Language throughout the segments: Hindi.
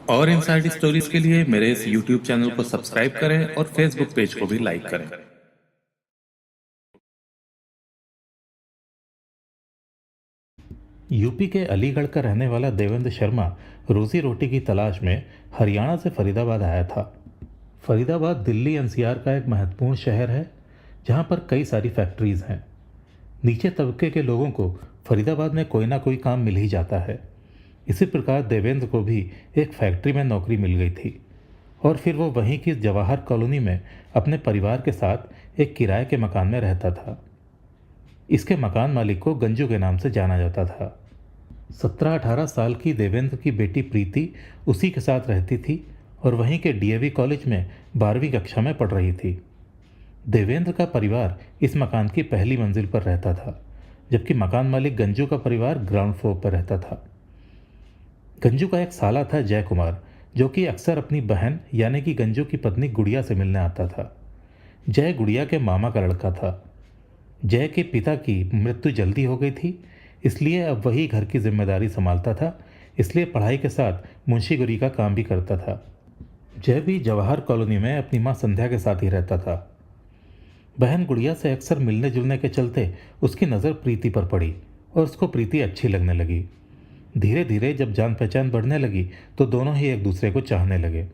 और इनसाइड स्टोरीज के लिए मेरे इस YouTube चैनल को सब्सक्राइब करें और Facebook पेज को भी लाइक करें। यूपी के अलीगढ़ का रहने वाला देवेंद्र शर्मा रोजी रोटी की तलाश में हरियाणा से फरीदाबाद आया था। फरीदाबाद दिल्ली एनसीआर का एक महत्वपूर्ण शहर है जहाँ पर कई सारी फैक्ट्रीज हैं। नीचे तबके के लोगों को फरीदाबाद में कोई ना कोई काम मिल ही जाता है। इसी प्रकार देवेंद्र को भी एक फैक्ट्री में नौकरी मिल गई थी और फिर वो वहीं की जवाहर कॉलोनी में अपने परिवार के साथ एक किराए के मकान में रहता था। इसके मकान मालिक को गंजू के नाम से जाना जाता था। 17-18 साल की देवेंद्र की बेटी प्रीति उसी के साथ रहती थी और वहीं के डीएवी कॉलेज में 12वीं कक्षा में पढ़ रही थी। देवेंद्र का परिवार इस मकान की पहली मंजिल पर रहता था, जबकि मकान मालिक गंजू का परिवार ग्राउंड फ्लोर पर रहता था। गंजू का एक साला था जय कुमार, जो कि अक्सर अपनी बहन यानी कि गंजू की पत्नी गुड़िया से मिलने आता था। जय गुड़िया के मामा का लड़का था। जय के पिता की मृत्यु जल्दी हो गई थी, इसलिए अब वही घर की जिम्मेदारी संभालता था, इसलिए पढ़ाई के साथ मुंशीगिरी का काम भी करता था। जय भी जवाहर कॉलोनी में अपनी माँ संध्या के साथ ही रहता था। बहन गुड़िया से अक्सर मिलने जुलने के चलते उसकी नज़र प्रीति पर पड़ी और उसको प्रीति अच्छी लगने लगी। धीरे धीरे जब जान पहचान बढ़ने लगी तो दोनों ही एक दूसरे को चाहने लगे।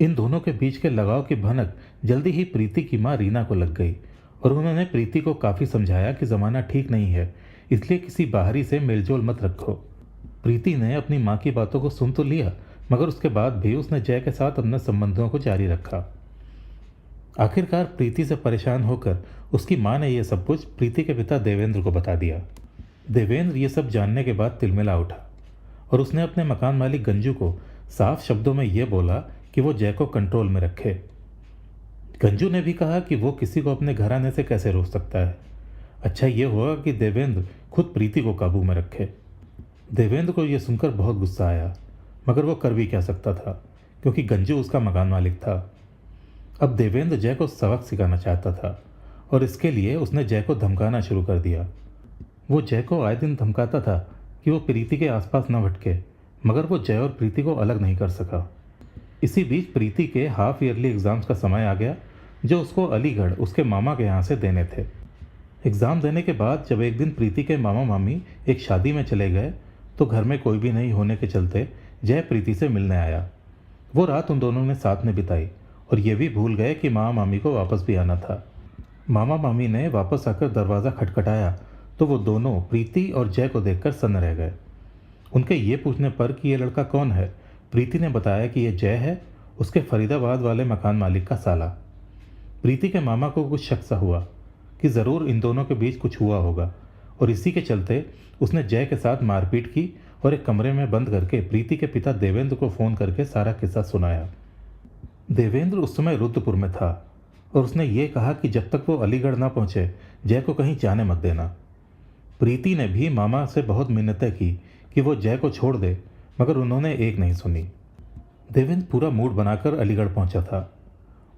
इन दोनों के बीच के लगाव की भनक जल्दी ही प्रीति की माँ रीना को लग गई और उन्होंने प्रीति को काफ़ी समझाया कि ज़माना ठीक नहीं है, इसलिए किसी बाहरी से मेलजोल मत रखो। प्रीति ने अपनी माँ की बातों को सुन तो लिया, मगर उसके बाद भी उसने जय के साथ अपने संबंधों को जारी रखा। आखिरकार प्रीति से परेशान होकर उसकी माँ ने यह सब कुछ प्रीति के पिता देवेंद्र को बता दिया। देवेंद्र ये सब जानने के बाद तिलमिला उठा और उसने अपने मकान मालिक गंजू को साफ शब्दों में यह बोला कि वो जय को कंट्रोल में रखे। गंजू ने भी कहा कि वो किसी को अपने घर आने से कैसे रोक सकता है। अच्छा ये होगा कि देवेंद्र खुद प्रीति को काबू में रखे। देवेंद्र को यह सुनकर बहुत गुस्सा आया, मगर वो कर भी क्या सकता था क्योंकि गंजू उसका मकान मालिक था। अब देवेंद्र जय को सबक सिखाना चाहता था और इसके लिए उसने जय को धमकाना शुरू कर दिया। वो जय को आए दिन धमकाता था कि वो प्रीति के आसपास न भटके, मगर वो जय और प्रीति को अलग नहीं कर सका। इसी बीच प्रीति के हाफ ईयरली एग्ज़ाम्स का समय आ गया, जो उसको अलीगढ़ उसके मामा के यहाँ से देने थे। एग्ज़ाम देने के बाद जब एक दिन प्रीति के मामा मामी एक शादी में चले गए तो घर में कोई भी नहीं होने के चलते जय प्रीति से मिलने आया। वो रात उन दोनों ने साथ में बिताई और ये भी भूल गए कि मामा मामी को वापस भी आना था। मामा मामी ने वापस आकर दरवाज़ा खटखटाया तो वो दोनों प्रीति और जय को देखकर सन्न रह गए। उनके ये पूछने पर कि ये लड़का कौन है, प्रीति ने बताया कि ये जय है, उसके फरीदाबाद वाले मकान मालिक का साला। प्रीति के मामा को कुछ शक सा हुआ कि ज़रूर इन दोनों के बीच कुछ हुआ होगा और इसी के चलते उसने जय के साथ मारपीट की और एक कमरे में बंद करके प्रीति के पिता देवेंद्र को फ़ोन करके सारा किस्सा सुनाया। देवेंद्र उस समय रुद्रपुर में था और उसने ये कहा कि जब तक वो अलीगढ़ ना पहुँचे जय को कहीं जाने मत देना। प्रीति ने भी मामा से बहुत मिन्नतें की कि वो जय को छोड़ दे, मगर उन्होंने एक नहीं सुनी। देवेंद्र पूरा मूड बनाकर अलीगढ़ पहुंचा था।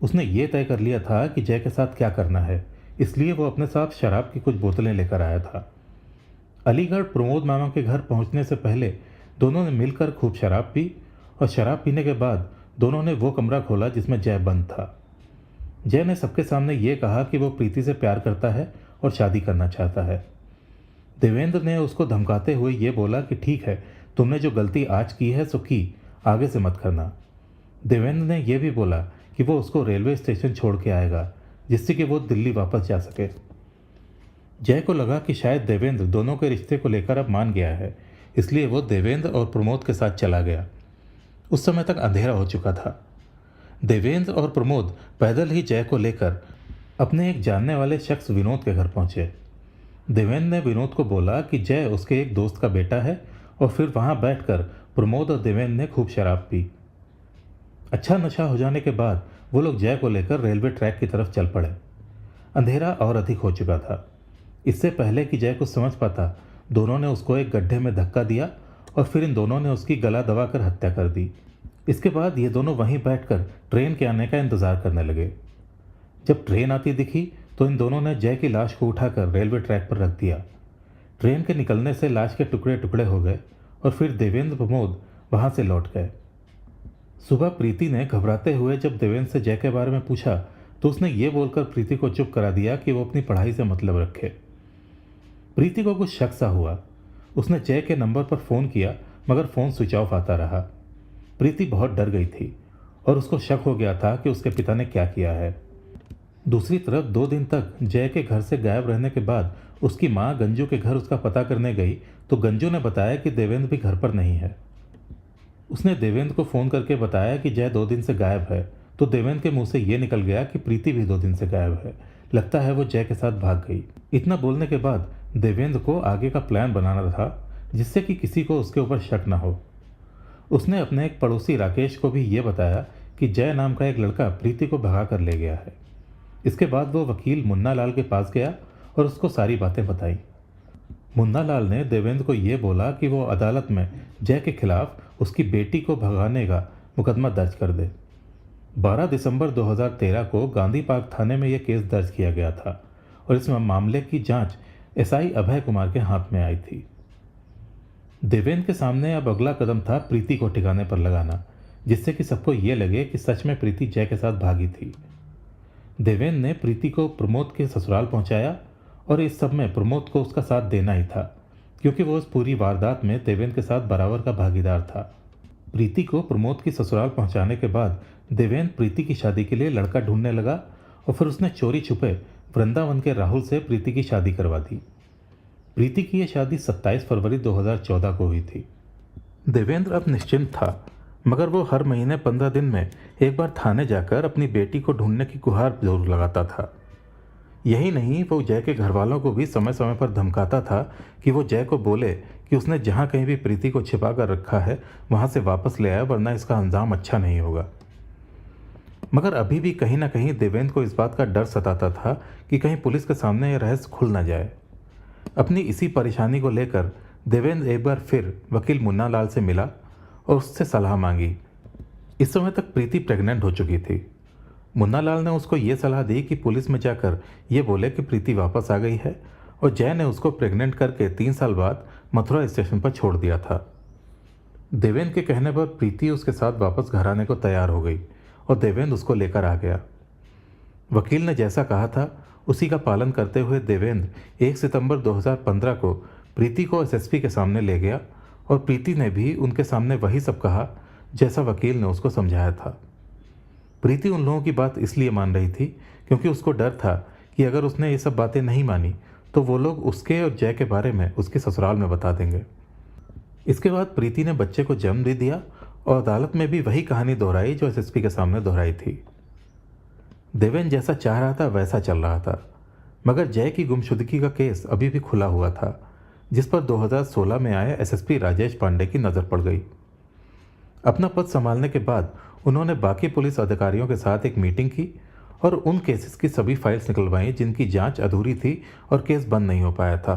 उसने ये तय कर लिया था कि जय के साथ क्या करना है, इसलिए वो अपने साथ शराब की कुछ बोतलें लेकर आया था। अलीगढ़ प्रमोद मामा के घर पहुंचने से पहले दोनों ने मिलकर खूब शराब पी और शराब पीने के बाद दोनों ने वो कमरा खोला जिसमें जय बंद था। जय ने सबके सामने ये कहा कि वो प्रीति से प्यार करता है और शादी करना चाहता है। देवेंद्र ने उसको धमकाते हुए ये बोला कि ठीक है, तुमने जो गलती आज की है सो की, आगे से मत करना। देवेंद्र ने यह भी बोला कि वो उसको रेलवे स्टेशन छोड़ के आएगा, जिससे कि वो दिल्ली वापस जा सके। जय को लगा कि शायद देवेंद्र दोनों के रिश्ते को लेकर अब मान गया है, इसलिए वो देवेंद्र और प्रमोद के साथ चला गया। उस समय तक अंधेरा हो चुका था। देवेंद्र और प्रमोद पैदल ही जय को लेकर अपने एक जानने वाले शख्स विनोद के घर पहुंचे। देवेंद्र ने विनोद को बोला कि जय उसके एक दोस्त का बेटा है और फिर वहां बैठकर प्रमोद और देवेंद्र ने खूब शराब पी। अच्छा नशा हो जाने के बाद वो लोग जय को लेकर रेलवे ट्रैक की तरफ चल पड़े। अंधेरा और अधिक हो चुका था। इससे पहले कि जय कुछ समझ पाता, दोनों ने उसको एक गड्ढे में धक्का दिया और फिर इन दोनों ने उसकी गला दबाकर हत्या कर दी। इसके बाद ये दोनों वहीं बैठकर ट्रेन के आने का इंतज़ार करने लगे। जब ट्रेन आती दिखी तो इन दोनों ने जय की लाश को उठाकर रेलवे ट्रैक पर रख दिया। ट्रेन के निकलने से लाश के टुकड़े टुकड़े हो गए और फिर देवेंद्र प्रमोद वहां से लौट गए। सुबह प्रीति ने घबराते हुए जब देवेंद्र से जय के बारे में पूछा तो उसने ये बोलकर प्रीति को चुप करा दिया कि वो अपनी पढ़ाई से मतलब रखे। प्रीति को कुछ शक सा हुआ। उसने जय के नंबर पर फ़ोन किया मगर फ़ोन स्विच ऑफ आता रहा। प्रीति बहुत डर गई थी और उसको शक हो गया था कि उसके पिता ने क्या किया है। दूसरी तरफ 2 दिन तक जय के घर से गायब रहने के बाद उसकी माँ गंजू के घर उसका पता करने गई तो गंजू ने बताया कि देवेंद्र भी घर पर नहीं है। उसने देवेंद्र को फ़ोन करके बताया कि जय 2 दिन से गायब है तो देवेंद्र के मुंह से ये निकल गया कि प्रीति भी 2 दिन से गायब है, लगता है वो जय के साथ भाग गई। इतना बोलने के बाद देवेंद्र को आगे का प्लान बनाना था जिससे कि किसी को उसके ऊपर शक न हो। उसने अपने एक पड़ोसी राकेश को भी ये बताया कि जय नाम का एक लड़का प्रीति को भगा कर ले गया है। इसके बाद वो वकील मुन्ना लाल के पास गया और उसको सारी बातें बताई। मुन्ना लाल ने देवेंद्र को ये बोला कि वो अदालत में जय के खिलाफ उसकी बेटी को भगाने का मुकदमा दर्ज कर दे। 12 दिसंबर 2013 को गांधी पार्क थाने में यह केस दर्ज किया गया था और इस मामले की जांच एसआई अभय कुमार के हाथ में आई थी। देवेंद्र के सामने अब अगला कदम था प्रीति को ठिकाने पर लगाना, जिससे कि सबको ये लगे कि सच में प्रीति जय के साथ भागी थी। देवेंद्र ने प्रीति को प्रमोद के ससुराल पहुंचाया और इस सब में प्रमोद को उसका साथ देना ही था क्योंकि वो उस पूरी वारदात में देवेंद्र के साथ बराबर का भागीदार था। प्रीति को प्रमोद की ससुराल पहुंचाने के बाद देवेंद्र प्रीति की शादी के लिए लड़का ढूंढने लगा और फिर उसने चोरी छुपे वृंदावन के राहुल से प्रीति की शादी करवा दी। प्रीति की यह शादी 27 फरवरी 2014 को हुई थी। देवेंद्र अब निश्चिंत था मगर वो हर महीने 15 दिन में एक बार थाने जाकर अपनी बेटी को ढूंढने की गुहार जरूर लगाता था। यही नहीं, वो जय के घर वालों को भी समय समय पर धमकाता था कि वो जय को बोले कि उसने जहाँ कहीं भी प्रीति को छिपा कर रखा है वहाँ से वापस ले आया वरना इसका अंजाम अच्छा नहीं होगा। मगर अभी भी कहीं ना कहीं देवेंद्र को इस बात का डर सताता था कि कहीं पुलिस के सामने यह रहस्य खुल ना जाए। अपनी इसी परेशानी को लेकर देवेंद्र एक बार फिर वकील मुन्ना लाल से मिला और उससे सलाह मांगी। इस समय तक प्रीति प्रेग्नेंट हो चुकी थी। मुन्ना लाल ने उसको ये सलाह दी कि पुलिस में जाकर ये बोले कि प्रीति वापस आ गई है और जय ने उसको प्रेग्नेंट करके 3 साल बाद मथुरा स्टेशन पर छोड़ दिया था। देवेंद्र के कहने पर प्रीति उसके साथ वापस घर आने को तैयार हो गई और देवेंद्र उसको लेकर आ गया। वकील ने जैसा कहा था उसी का पालन करते हुए देवेंद्र 1 सितंबर 2015 को प्रीति को एसएसपी के सामने ले गया और प्रीति ने भी उनके सामने वही सब कहा जैसा वकील ने उसको समझाया था। प्रीति उन लोगों की बात इसलिए मान रही थी क्योंकि उसको डर था कि अगर उसने ये सब बातें नहीं मानी तो वो लोग उसके और जय के बारे में उसके ससुराल में बता देंगे। इसके बाद प्रीति ने बच्चे को जन्म दे दिया और अदालत में भी वही कहानी दोहराई जो एसएसपी के सामने दोहराई थी। देवेंद्र जैसा चाह रहा था वैसा चल रहा था मगर जय की गुमशुदगी का केस अभी भी खुला हुआ था जिस पर 2016 में आए एसएसपी राजेश पांडे की नज़र पड़ गई। अपना पद संभालने के बाद उन्होंने बाकी पुलिस अधिकारियों के साथ एक मीटिंग की और उन केसेस की सभी फाइल्स निकलवाई जिनकी जांच अधूरी थी और केस बंद नहीं हो पाया था।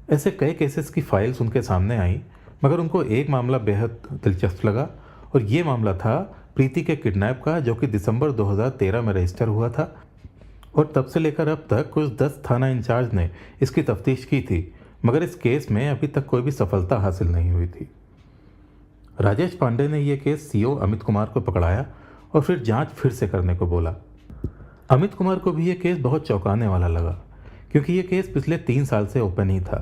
ऐसे कई केसेस की फाइल्स उनके सामने आई मगर उनको एक मामला बेहद दिलचस्प लगा और ये मामला था प्रीति के किडनैप का जो कि दिसंबर 2013 में रजिस्टर हुआ था और तब से लेकर अब तक कुछ 10 थाना इंचार्ज ने इसकी तफ्तीश की थी मगर इस केस में अभी तक कोई भी सफलता हासिल नहीं हुई थी। राजेश पांडे ने यह केस सीओ अमित कुमार को पकड़ाया और फिर जांच फिर से करने को बोला। अमित कुमार को भी यह केस बहुत चौंकाने वाला लगा क्योंकि यह केस पिछले 3 साल से ओपन ही था।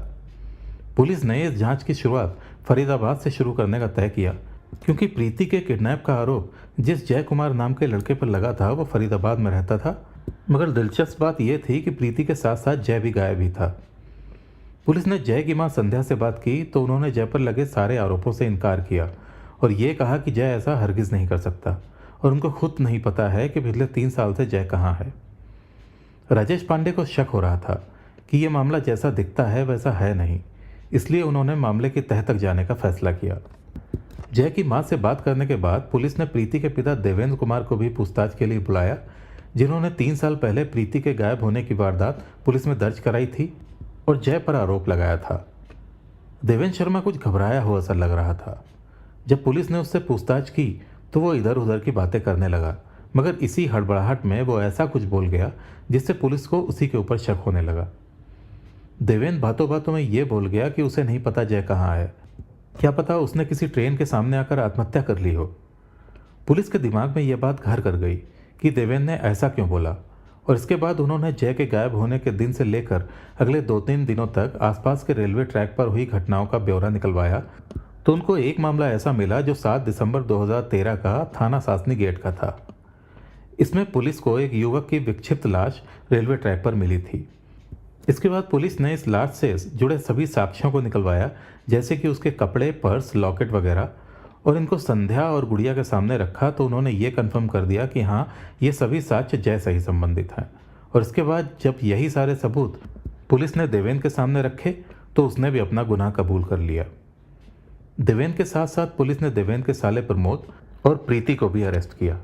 पुलिस ने इस जांच की शुरुआत फरीदाबाद से शुरू करने का तय किया क्योंकि प्रीति के किडनैप का आरोप जिस जय कुमार नाम के लड़के पर लगा था वो फरीदाबाद में रहता था मगर दिलचस्प बात यह थी कि प्रीति के साथ साथ जय भी गायब ही था। पुलिस ने जय की मां संध्या से बात की तो उन्होंने जय पर लगे सारे आरोपों से इनकार किया और ये कहा कि जय ऐसा हरगिज नहीं कर सकता और उनको खुद नहीं पता है कि पिछले 3 साल से जय कहाँ है। राजेश पांडे को शक हो रहा था कि यह मामला जैसा दिखता है वैसा है नहीं, इसलिए उन्होंने मामले की तह तक जाने का फैसला किया। जय की मां से बात करने के बाद पुलिस ने प्रीति के पिता देवेंद्र कुमार को भी पूछताछ के लिए बुलाया जिन्होंने 3 साल पहले प्रीति के गायब होने की वारदात पुलिस में दर्ज कराई थी और जय पर आरोप लगाया था। देवेंद्र शर्मा कुछ घबराया हुआ सा लग रहा था। जब पुलिस ने उससे पूछताछ की तो वो इधर उधर की बातें करने लगा मगर इसी हड़बड़ाहट में वो ऐसा कुछ बोल गया जिससे पुलिस को उसी के ऊपर शक होने लगा। देवेंद्र बातों बातों में ये बोल गया कि उसे नहीं पता जय कहाँ है, क्या पता उसने किसी ट्रेन के सामने आकर आत्महत्या कर ली हो। पुलिस के दिमाग में यह बात घर कर गई कि देवेंद्र ने ऐसा क्यों बोला, और इसके बाद उन्होंने जय के गायब होने के दिन से लेकर अगले 2-3 दिनों तक आसपास के रेलवे ट्रैक पर हुई घटनाओं का ब्यौरा निकलवाया तो उनको एक मामला ऐसा मिला जो 7 दिसंबर 2013 का थाना सासनी गेट का था। इसमें पुलिस को एक युवक की विक्षिप्त लाश रेलवे ट्रैक पर मिली थी। इसके बाद पुलिस ने इस लाश से जुड़े सभी साक्ष्यों को निकलवाया, जैसे कि उसके कपड़े, पर्स, लॉकेट वगैरह, और इनको संध्या और गुड़िया के सामने रखा तो उन्होंने ये कंफर्म कर दिया कि हाँ, ये सभी साक्ष्य जय से ही संबंधित हैं। और इसके बाद जब यही सारे सबूत पुलिस ने देवेंद्र के सामने रखे तो उसने भी अपना गुनाह कबूल कर लिया। देवेंद्र के साथ साथ पुलिस ने देवेंद्र के साले प्रमोद और प्रीति को भी अरेस्ट किया।